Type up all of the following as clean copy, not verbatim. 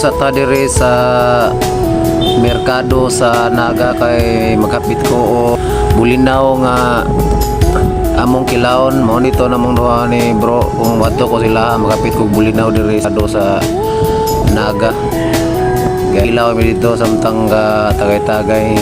sa tadiri sa merkado sa Naga kay magkapit ko o bulinaw nga among kilawon mo nito namong duha ni bro kung adto ko sila magkapit ko bulinaw diri sa Naga. Gailaw mi dito samtang tagay-tagay.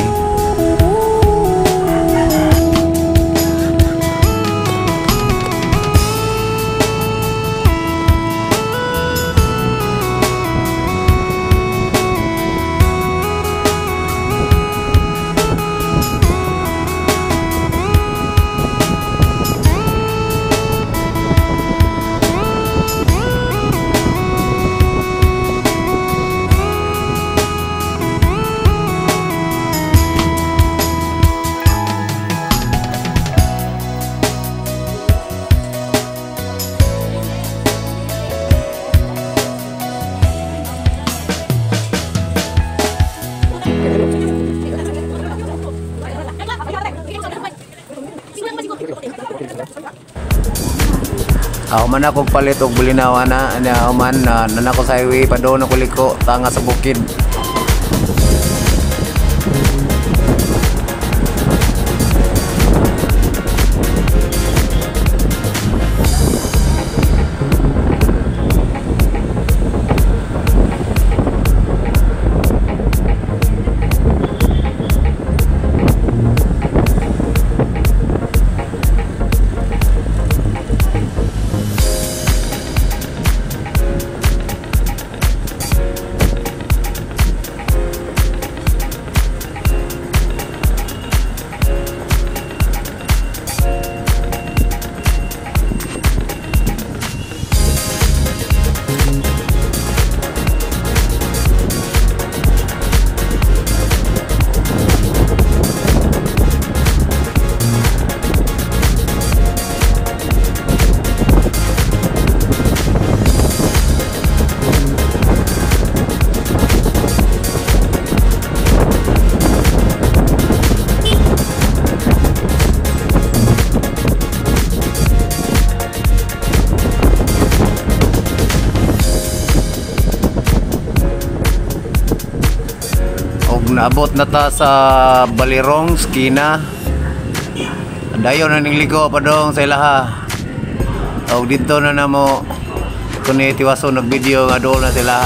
Ako man ako palit og bulinaw ana man nanako sa highway pa doon ako liko tanga sa bukid. Naabot na ta sa Balirong, Skina. Dayon na ning ligo pa dong sa ilaha. Og dito na namo kuni tiwaso nag video nga doon na sila.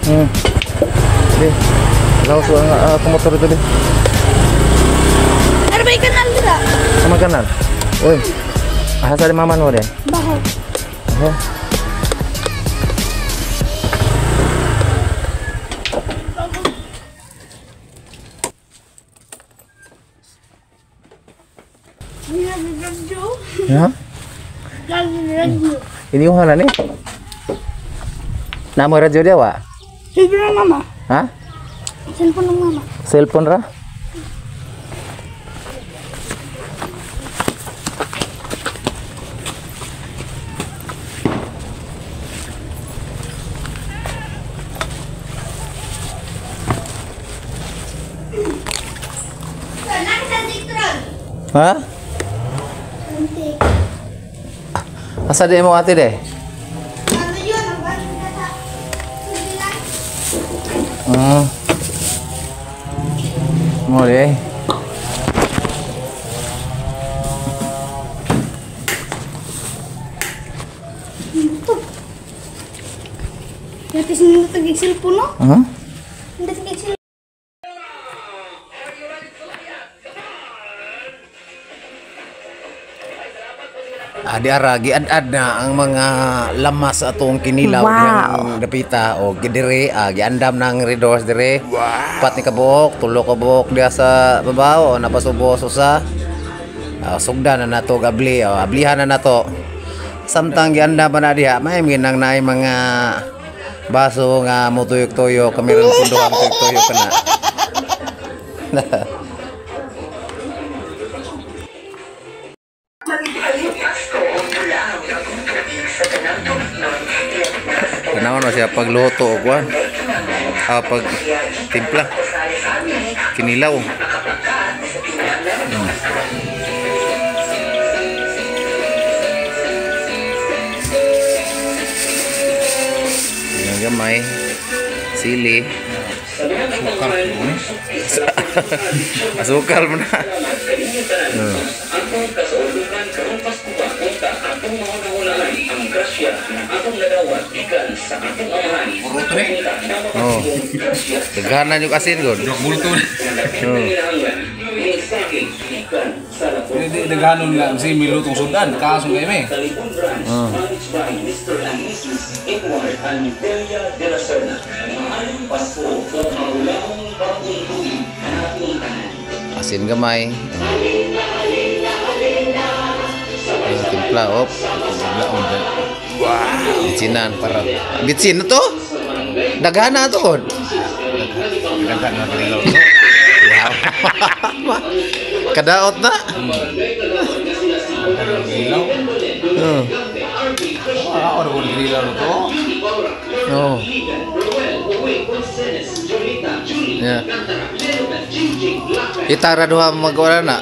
Deh. Laos ang motor itu deh. Ada baik kenal tidak? Sama kenal. Oi. Asa di maman mo deh. Baho. Ya. Ini yung hala ni. Namo radyo dia wa? Cellphone ng mama. Ha? Cellphone ng mama. Cellphone ra? Ha? Asa di mo ate deh? Mau deh. Nanti sini tagig cellphone no? Nanti tagig cellphone. Adiara giad-ad na ang mga lamas atong kinilaw diyang dapita o gidire giandam nang redos dire. Pat ni kabuok, tulo ka buok diya sa babaw o napasubo susa. Sugdan na nato gabli o ablihan na nato. Samtang giandam na diha may minang naay mga baso nga mutuyok-tuyok kamiron pundo ang tuyok-tuyok kana. Ganaon siya pagluto o kuan. Pag timpla. Kinilaw. Yung gamay. Sili. Asukal mo na. Atong kasaulugan karong Pasko kunta atong mauna-unaan ang grasya ng atong nadawat gikan sa atong amahan. Oh. Daghanan yung asin gud. Bulto. Daghanon nga si milutong sudan kaso kay me. Asin gamay. Timpla op. Bitsinan para. Bitsin na to? Daghana to kon. Daghan na kanilaw. Kadaot na. Kanilaw. Ora ko kanilaw to. Oh. Ya. Itara duha magwala na.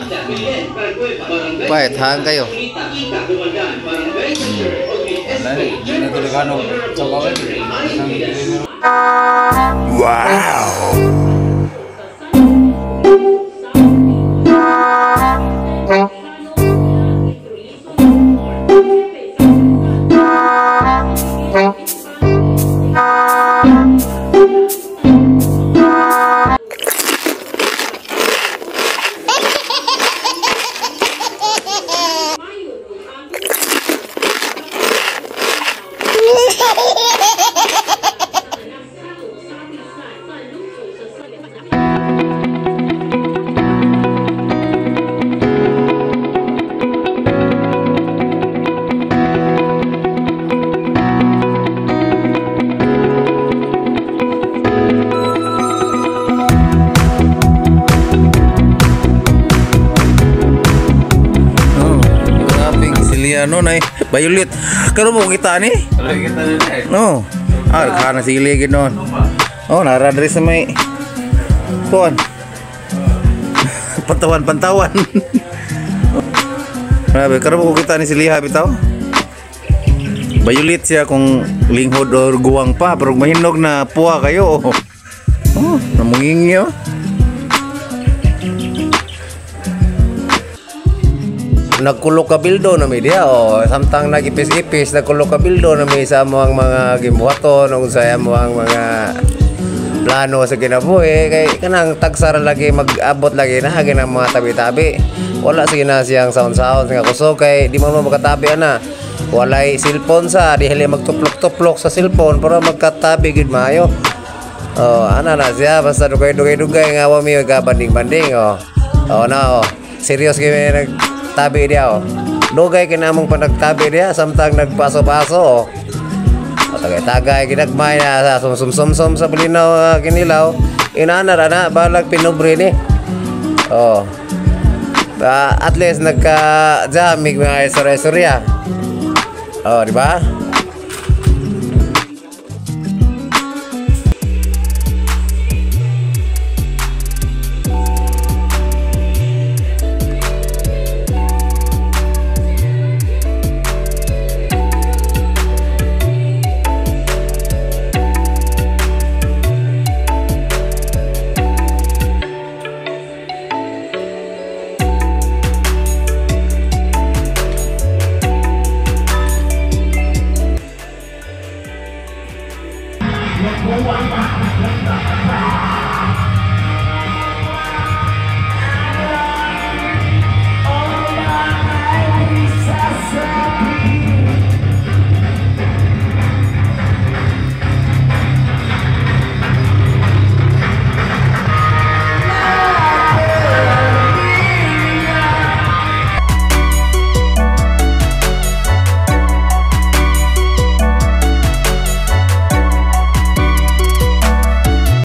Pait hang kayo. Wow. Ano na Violet. Kano mo kita ni? No. Kana sili gid non. Oh, nara diri sa may kuan. Pantawan. Grabe, kano mo kita ni siliha bitaw? Violet siya kung linghod or guwang pa, pero mahinog na puwa kayo. Oh, namungingyo. nagkulok kabildo na mi diya samtang nagipis-ipis nagkulok kabildo na mi sa mga gibuhaton ug sa mga plano sa kinabuhi kay kanang tagsara lagi mag-abot lagi na ginang mga tabi-tabi wala sige na siyang sound-sound nga kusog kay di mo magkatabi ana walay cellphone sa di hali magtuplok-tuplok sa cellphone para magkatabi gid maayo ana na siya basta dugay-dugay nga wa mi gabanding-banding serious kami nagtabi dia dugay kinamong panagtabi dia samtang nagpaso-paso tagay-tagay ginagmay na sa sumsum sa bulinaw kinilaw inana na balag pinubre ni at least nagka-jamig mga istorya di ba